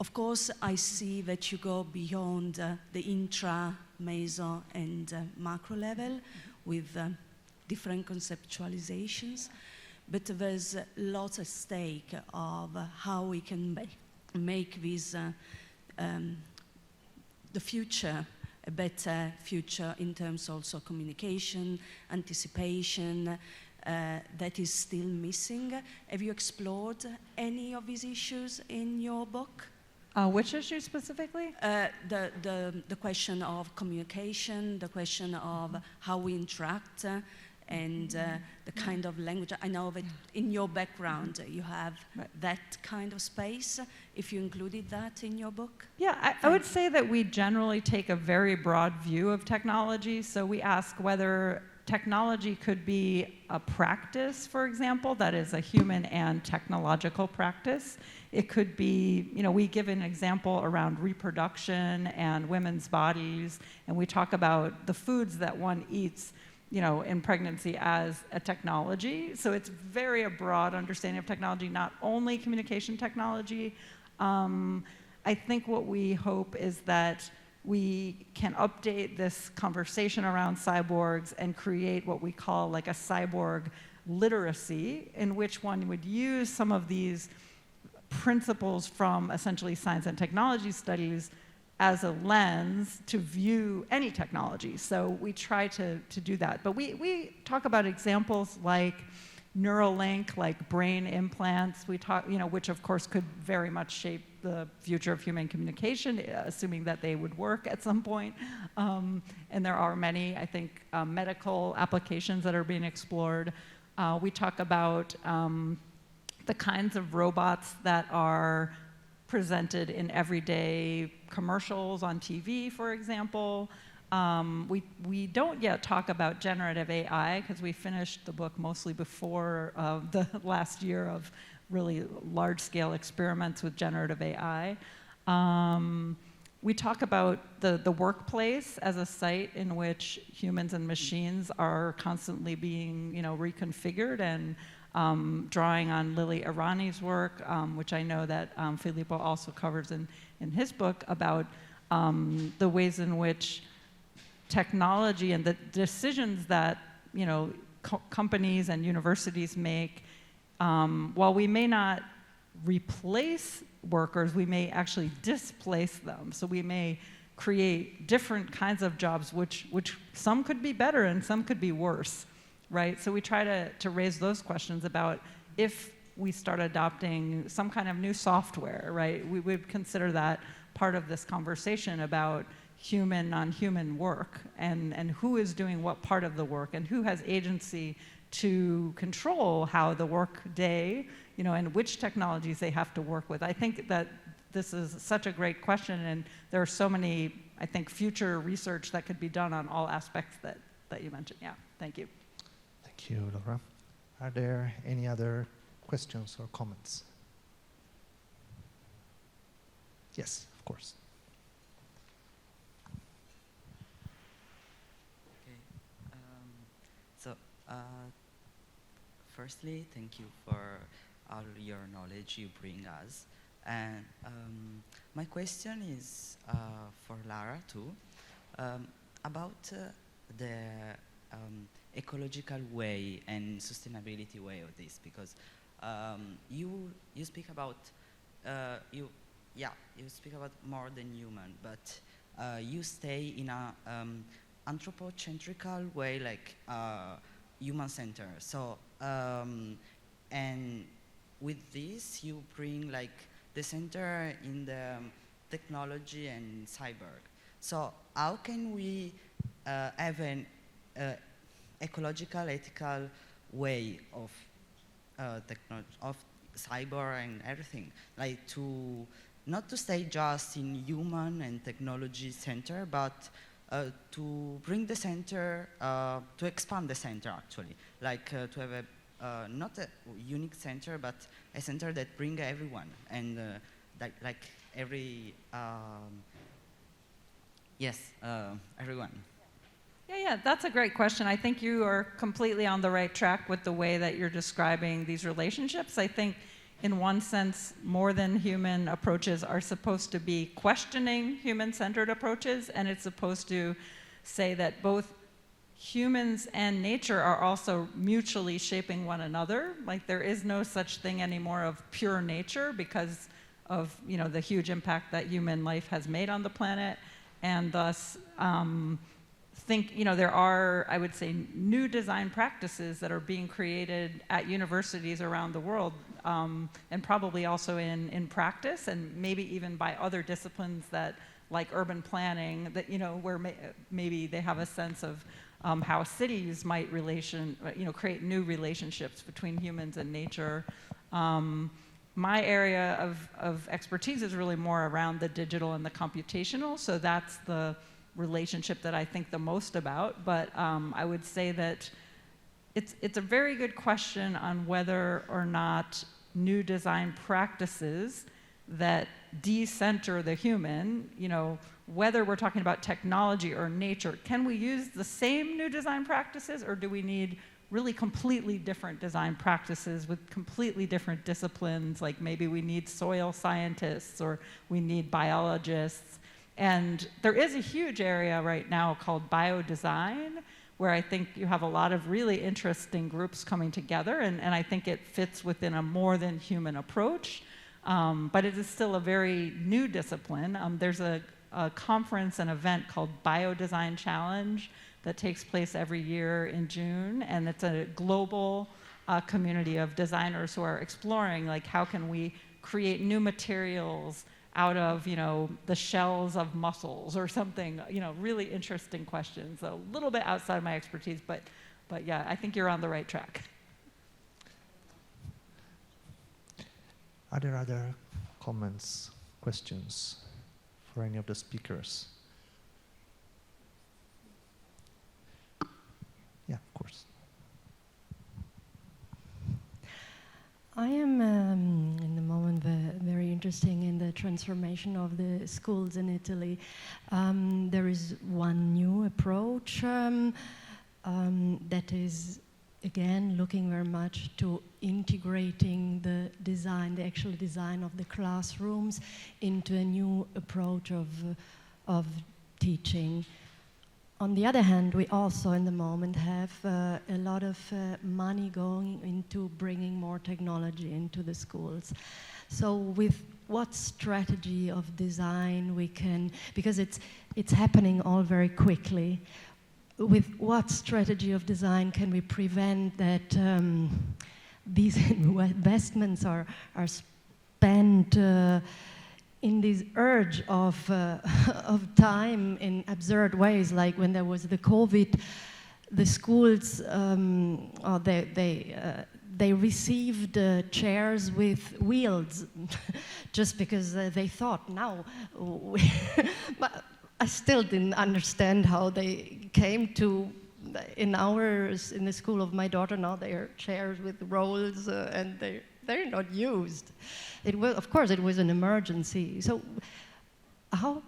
Of course, I see that you go beyond the intra, meso, and macro level with different conceptualizations, but there's lots at stake of how we can make this, the future, a better future in terms also communication, anticipation, that is still missing. Have you explored any of these issues in your book? Which issue specifically? The question of communication, the question of how we interact, and the kind of language. I know that in your background you have that kind of space, if you included that in your book. Yeah, I would say that we generally take a very broad view of technology. So we ask whether technology could be a practice, for example, that is a human and technological practice. It could be, we give an example around reproduction and women's bodies, and we talk about the foods that one eats, in pregnancy as a technology. So it's very a broad understanding of technology, not only communication technology. I think what we hope is that we can update this conversation around cyborgs and create what we call like a cyborg literacy, in which one would use some of these principles from essentially science and technology studies as a lens to view any technology. So we try to do that. But we talk about examples like Neuralink, like brain implants. We talk, which of course could very much shape the future of human communication, assuming that they would work at some point. And there are many, I think, medical applications that are being explored. We talk about the kinds of robots that are presented in everyday commercials on TV, for example. We don't yet talk about generative AI because we finished the book mostly before the last year of really large-scale experiments with generative AI. We talk about the workplace as a site in which humans and machines are constantly being, reconfigured, and drawing on Lily Irani's work, which I know that Filippo also covers in his book, about the ways in which technology and the decisions that companies and universities make, while we may not replace workers, we may actually displace them. So we may create different kinds of jobs, which some could be better and some could be worse, right? So we try to raise those questions about if we start adopting some kind of new software, right? We would consider that part of this conversation about human on human work, and who is doing what part of the work, and who has agency to control how the work day, and which technologies they have to work with. I think that this is such a great question, and there are so many, I think, future research that could be done on all aspects that you mentioned. Yeah, thank you. Thank you, Laura. Are there any other questions or comments? Yes, of course. Firstly, thank you for all your knowledge you bring us. And my question is for Lara too, about the ecological way and sustainability way of this, because you speak about you speak about more than human, but you stay in a anthropocentrical way, like human center. So and with this you bring like the center in the technology and cyber. So how can we have an ecological, ethical way of of cyber and everything, like to not to stay just in human and technology center, but to bring the center, to expand the center actually, like to have a not a unique center, but a center that brings everyone, and like every everyone. Yeah, that's a great question. I think you are completely on the right track with the way that you're describing these relationships. I think in one sense, more than human approaches are supposed to be questioning human-centered approaches, and it's supposed to say that both humans and nature are also mutually shaping one another. Like there is no such thing anymore of pure nature because of the huge impact that human life has made on the planet, and thus there are, I would say, new design practices that are being created at universities around the world, and probably also in practice, and maybe even by other disciplines that, like urban planning, that where maybe they have a sense of how cities might create new relationships between humans and nature. My area of expertise is really more around the digital and the computational, so that's the relationship that I think the most about. But I would say that it's a very good question on whether or not new design practices that decenter the human, whether we're talking about technology or nature, can we use the same new design practices, or do we need really completely different design practices with completely different disciplines? Like maybe we need soil scientists or we need biologists. And there is a huge area right now called biodesign, where I think you have a lot of really interesting groups coming together, and I think it fits within a more than human approach. But it is still a very new discipline. There's a conference, an event called Biodesign Challenge that takes place every year in June, and it's a global community of designers who are exploring, like, how can we create new materials out of, the shells of mussels or something, really interesting questions. A little bit outside my expertise, but yeah, I think you're on the right track. Are there other comments, questions for any of the speakers? Yeah, of course. I am, in the moment, very interesting in the transformation of the schools in Italy. There is one new approach that is, again, looking very much to integrating the design, the actual design of the classrooms into a new approach of teaching. On the other hand, we also, in the moment, have a lot of money going into bringing more technology into the schools. So with what strategy of design we can, because it's happening all very quickly, with what strategy of design can we prevent that these investments are spent in this urge of time in absurd ways, like when there was the COVID, the schools, they received chairs with wheels just because they thought, now, but I still didn't understand how they came to, in the school of my daughter now, they are chairs with rolls and they're not used. It was, of course, it was an emergency. So how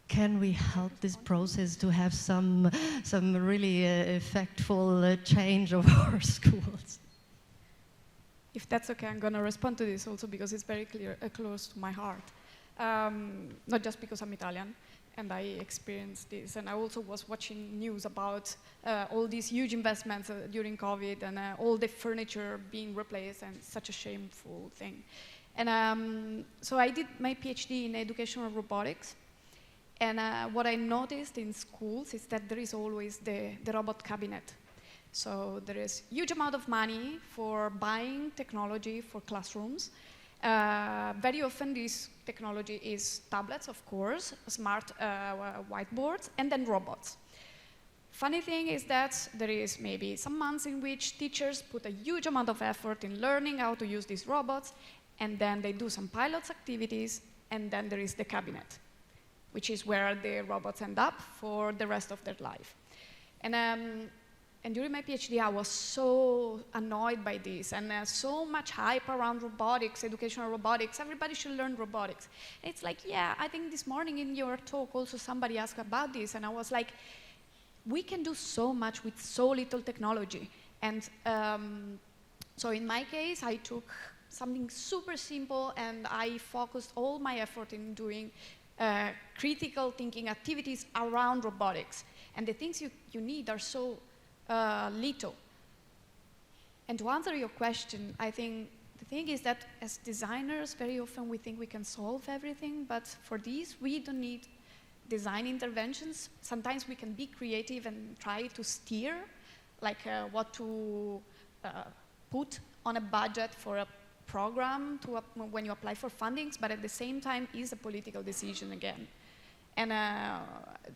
can we help this process to have some really effectful change of our schools? If that's okay, I'm going to respond to this also because it's very close to my heart. Not just because I'm Italian and I experienced this, and I also was watching news about all these huge investments during COVID and all the furniture being replaced, and such a shameful thing. And so I did my PhD in educational robotics, and what I noticed in schools is that there is always the robot cabinet. So there is huge amount of money for buying technology for classrooms. Very often this technology is tablets, of course, smart whiteboards, and then robots. Funny thing is that there is maybe some months in which teachers put a huge amount of effort in learning how to use these robots, and then they do some pilots activities, and then there is the cabinet, which is where the robots end up for the rest of their life. And during my PhD, I was so annoyed by this, and so much hype around robotics, educational robotics. Everybody should learn robotics. And it's like, yeah, I think this morning in your talk also somebody asked about this, and I was like, we can do so much with so little technology. And so in my case, I took something super simple, and I focused all my effort in doing critical thinking activities around robotics. And the things you need are so little. And to answer your question, I think the thing is that as designers, very often we think we can solve everything, but for these, we don't need design interventions. Sometimes we can be creative and try to steer, like what to put on a budget for a program when you apply for fundings, but at the same time is a political decision again. And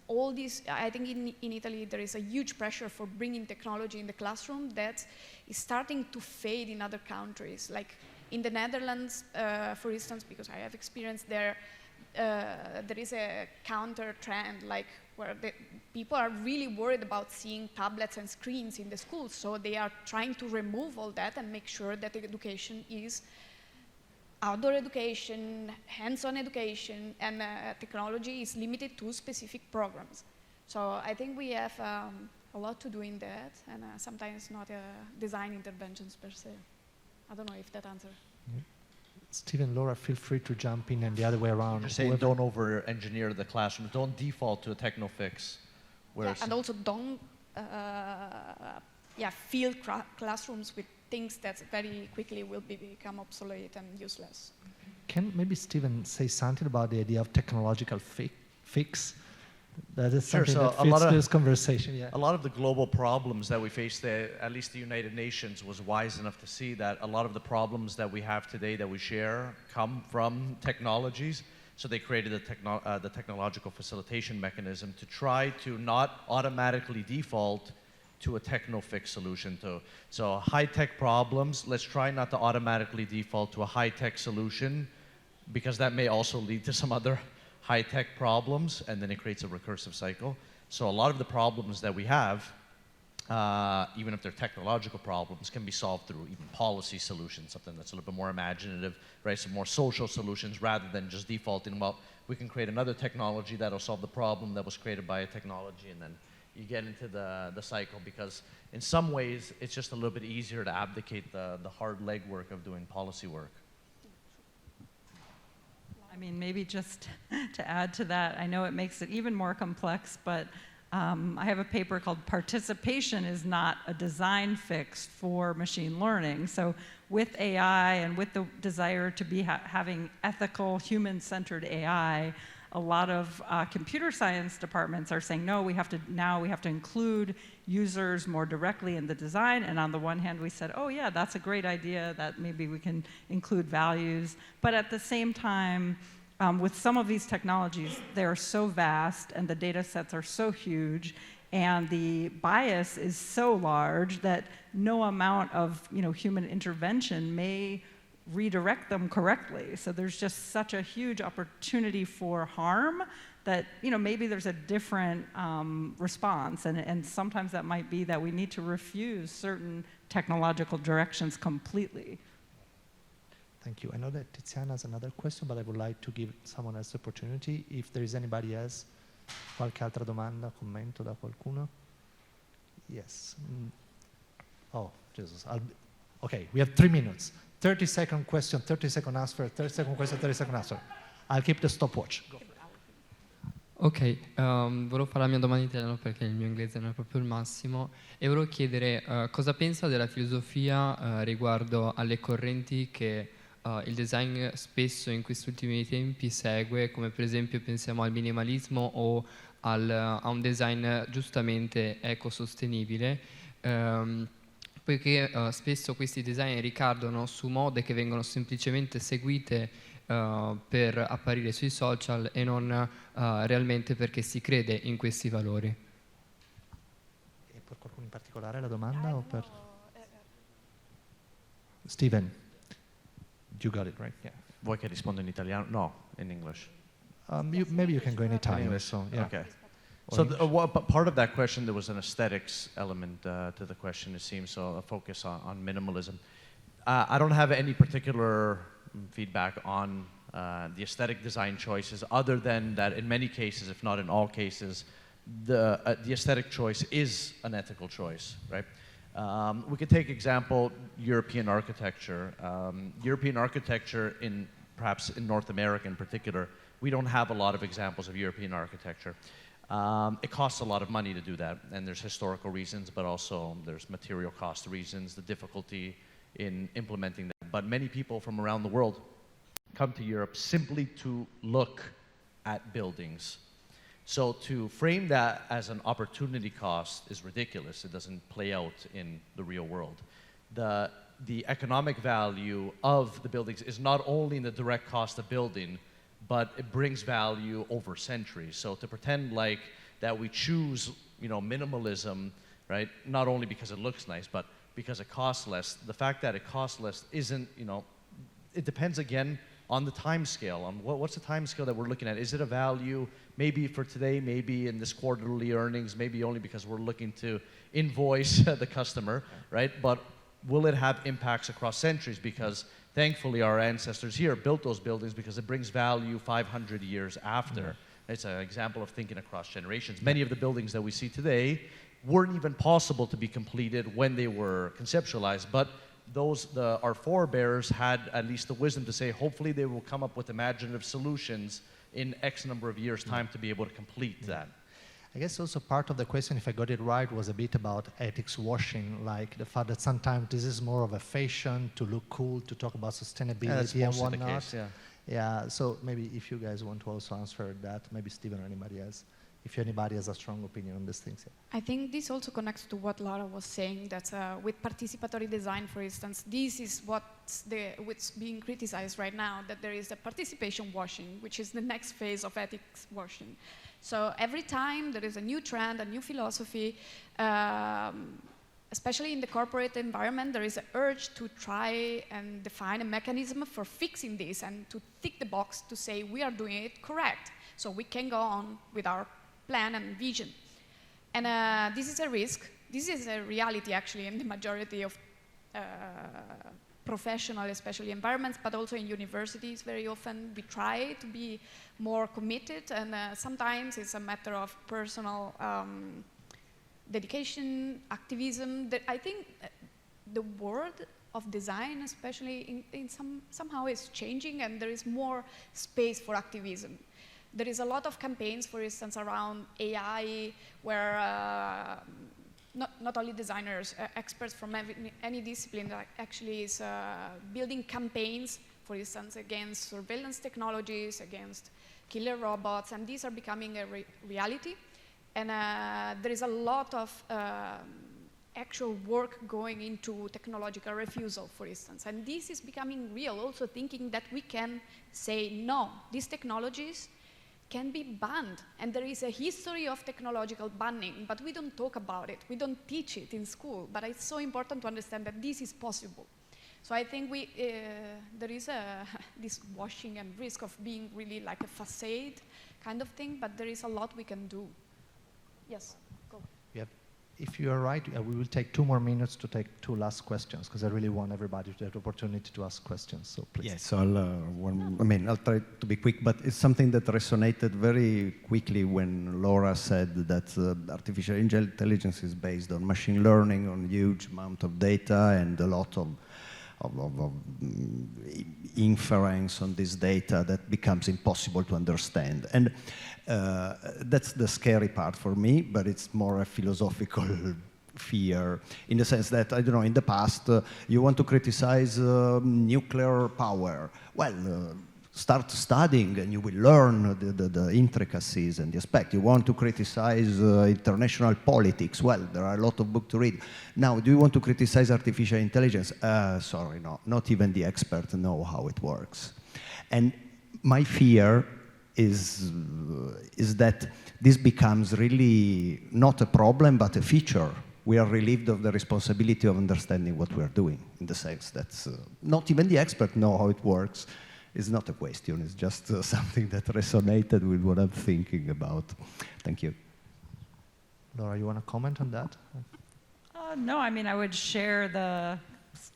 all these, I think in Italy there is a huge pressure for bringing technology in the classroom that is starting to fade in other countries. Like in the Netherlands, for instance, because I have experience there, there is a counter trend, like where people are really worried about seeing tablets and screens in the schools, so they are trying to remove all that and make sure that the education is outdoor education, hands-on education, and technology is limited to specific programs. So I think we have a lot to do in that, and sometimes not design interventions per se. I don't know if that answers. Yeah. Stephen, Laura, feel free to jump in, and the other way around. Just saying, don't over-engineer the classroom. Don't default to a techno-fix. Yeah, and also don't fill classrooms with things that very quickly will become obsolete and useless. Can maybe Stephen say something about the idea of technological fix? That is something that fits this conversation. Yeah. A lot of the global problems that we face, at least the United Nations was wise enough to see that a lot of the problems that we have today that we share come from technologies. So they created the technological facilitation mechanism to try to not automatically default to a techno-fix solution. So high-tech problems, let's try not to automatically default to a high-tech solution, because that may also lead to some other high-tech problems, and then it creates a recursive cycle. So a lot of the problems that we have, even if they're technological problems, can be solved through even policy solutions, something that's a little bit more imaginative, right? Some more social solutions rather than just defaulting, well, we can create another technology that'll solve the problem that was created by a technology, and then you get into the cycle, because in some ways it's just a little bit easier to abdicate the hard legwork of doing policy work. I mean, maybe just to add to that, I know it makes it even more complex, but I have a paper called Participation is Not a Design Fix for Machine Learning. So with AI and with the desire to be having ethical, human-centered AI, a lot of computer science departments are saying, no, we have to include users more directly in the design. And on the one hand, we said, oh yeah, that's a great idea, that maybe we can include values. But at the same time, with some of these technologies, they're so vast and the data sets are so huge and the bias is so large that no amount of human intervention may redirect them correctly. So there's just such a huge opportunity for harm that maybe there's a different response, and sometimes that might be that we need to refuse certain technological directions completely. Thank you. I know that Tiziana has another question, but I would like to give someone else the opportunity. If there is anybody else, qualche altra domanda, commento da qualcuno? Yes. Oh, Jesus. Okay, we have 3 minutes. 30-second question, 30-second answer, 30-second question, 30-second answer. I'll keep the stopwatch. Go for it. Ok, volevo fare la mia domanda in italiano perché il mio inglese non è proprio il massimo e volevo chiedere cosa pensa della filosofia riguardo alle correnti che il design spesso in questi ultimi tempi segue, come per esempio pensiamo al minimalismo o a un design giustamente ecosostenibile, poiché spesso questi design ricadono su mode che vengono semplicemente seguite per apparire sui social e non realmente perché si crede in questi valori. E per qualcuno in particolare la domanda o per Steven? You got it, right? Yeah. Vuoi che rispondo in italiano? No, in English. Maybe you can go in Italian. English. So, yeah. Okay. So part of that question, there was an aesthetics element to the question, it seems, so a focus on minimalism. I don't have any particular feedback on the aesthetic design choices, other than that in many cases, if not in all cases, the aesthetic choice is an ethical choice, right? We could take example European architecture. European architecture, perhaps in North America in particular, we don't have a lot of examples of European architecture. It costs a lot of money to do that, and there's historical reasons, but also there's material cost reasons, the difficulty in implementing that. But many people from around the world come to Europe simply to look at buildings. So to frame that as an opportunity cost is ridiculous. It doesn't play out in the real world. The economic value of the buildings is not only in the direct cost of building, but it brings value over centuries. So to pretend like that we choose, minimalism, right? Not only because it looks nice, but because it costs less. The fact that it costs less isn't, it depends again on the time scale, on what's the time scale that we're looking at. Is it a value maybe for today, maybe in this quarterly earnings, maybe only because we're looking to invoice the customer, right? But will it have impacts across centuries? Because thankfully our ancestors here built those buildings because it brings value 500 years after. It's an example of thinking across generations. Many of the buildings that we see today weren't even possible to be completed when they were conceptualized, but our forebears had at least the wisdom to say, hopefully they will come up with imaginative solutions in X number of years' time to be able to complete that. I guess also part of the question, if I got it right, was a bit about ethics washing, like the fact that sometimes this is more of a fashion to look cool, to talk about sustainability and whatnot. The case, yeah. Yeah, so maybe if you guys want to also answer that, maybe Steven or anybody else, if anybody has a strong opinion on these things. Yeah. I think this also connects to what Laura was saying, that with participatory design, for instance, this is what's being criticized right now, that there is a participation washing, which is the next phase of ethics washing. So every time there is a new trend, a new philosophy, especially in the corporate environment, there is an urge to try and define a mechanism for fixing this and to tick the box to say we are doing it correct, so we can go on with our plan and vision. And this is a risk. This is a reality, actually, in the majority of professional, especially environments, but also in universities very often. We try to be more committed, and sometimes it's a matter of personal dedication, activism. I think the world of design, especially somehow is changing, and there is more space for activism. There is a lot of campaigns, for instance, around AI, where not only designers, experts from any discipline actually is building campaigns, for instance, against surveillance technologies, against killer robots, and these are becoming a reality. And there is a lot of actual work going into technological refusal, for instance. And this is becoming real, also thinking that we can say, no, these technologies can be banned. And there is a history of technological banning, but we don't talk about it. We don't teach it in school. But it's so important to understand that this is possible. So I think there is this washing and risk of being really like a facade kind of thing, but there is a lot we can do. Yes, go. Yeah. If you are right, we will take 2 more minutes to take 2 last questions, because I really want everybody to have the opportunity to ask questions. So please. Yes, I'll try to be quick, but it's something that resonated very quickly when Laura said that artificial intelligence is based on machine learning, on huge amount of data, and a lot of inference on this data that becomes impossible to understand. And that's the scary part for me, but it's more a philosophical fear, in the sense that, I don't know, in the past, you want to criticize nuclear power. Well, start studying and you will learn the intricacies and the aspect. You want to criticize international politics. Well, there are a lot of books to read. Now, do you want to criticize artificial intelligence? Sorry, no, not even the experts know how it works. And my fear is that this becomes really not a problem, but a feature. We are relieved of the responsibility of understanding what we are doing, in the sense that not even the experts know how it works. It's not a question, it's just something that resonated with what I'm thinking about. Thank you. Laura, you want to comment on that? No, I mean, I would share the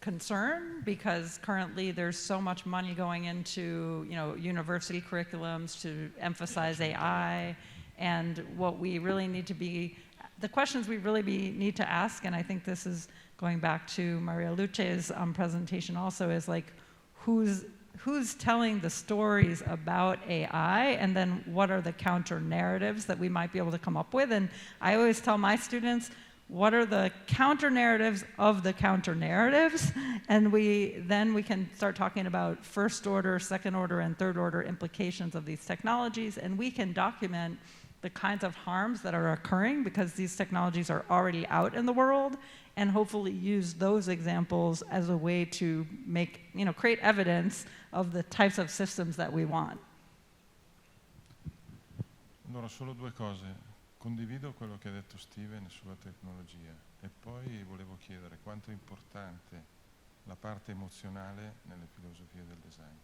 concern, because currently there's so much money going into, university curriculums to emphasize AI, and what we really need to be, the questions we really need to ask, and I think this is going back to Marialuce's presentation also, is like, who's telling the stories about AI, and then what are the counter narratives that we might be able to come up with? And I always tell my students, what are the counter narratives of the counter narratives? And then we can start talking about first order, second order, and third order implications of these technologies, and we can document the kinds of harms that are occurring because these technologies are already out in the world, and hopefully use those examples as a way to create evidence of the types of systems that we want. Allora, solo 2 cose. Condivido quello che ha detto Steven sulla tecnologia, e poi volevo chiedere quanto è importante la parte emozionale nelle filosofie del design.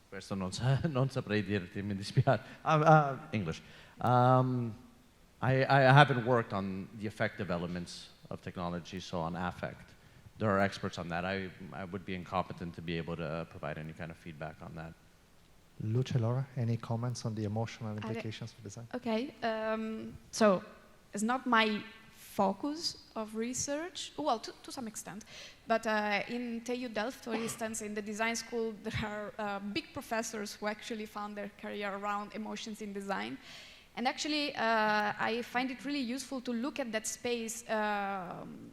Questo non saprei dirti, mi dispiace. English. I haven't worked on the affective elements of technology, so on affect. There are experts on that. I would be incompetent to be able to provide any kind of feedback on that. Luce, Laura, any comments on the emotional implications for design? Okay, so it's not my focus of research, well, to some extent, but in TU Delft, for instance, in the design school, there are big professors who actually found their career around emotions in design. And actually, I find it really useful to look at that space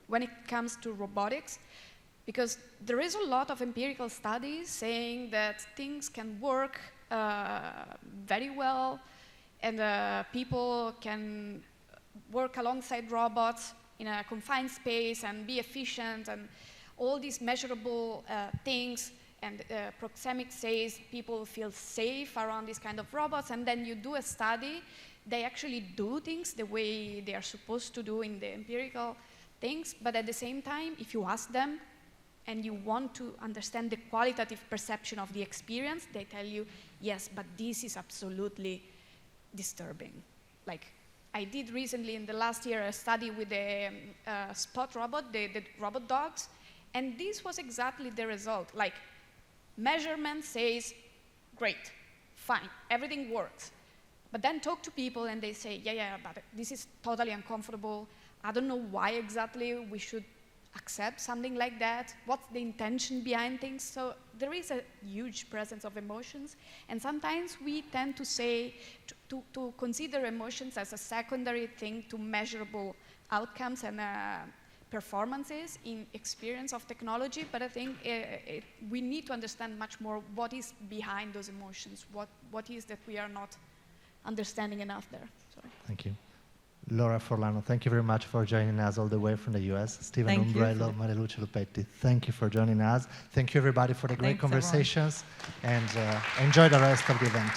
when it comes to robotics, because there is a lot of empirical studies saying that things can work very well, and people can work alongside robots in a confined space and be efficient, and all these measurable things and proxemics says people feel safe around these kind of robots, and then you do a study, they actually do things the way they are supposed to do in the empirical things, but at the same time, if you ask them and you want to understand the qualitative perception of the experience, they tell you, yes, but this is absolutely disturbing. Like, I did recently in the last year a study with the spot robot, the robot dogs, and this was exactly the result. Like, measurement says, great, fine, everything works. But then talk to people and they say, yeah, but this is totally uncomfortable. I don't know why exactly we should accept something like that. What's the intention behind things? So there is a huge presence of emotions, and sometimes we tend to say, to consider emotions as a secondary thing to measurable outcomes and performances in experience of technology, but I think we need to understand much more what is behind those emotions, what is that we are not understanding enough there. Sorry. Thank you. Laura Forlano, thank you very much for joining us all the way from the US. Stephen Umbrello, Marialuce Lupetti, thank you for joining us. Thank you everybody for the great conversations, and enjoy the rest of the event.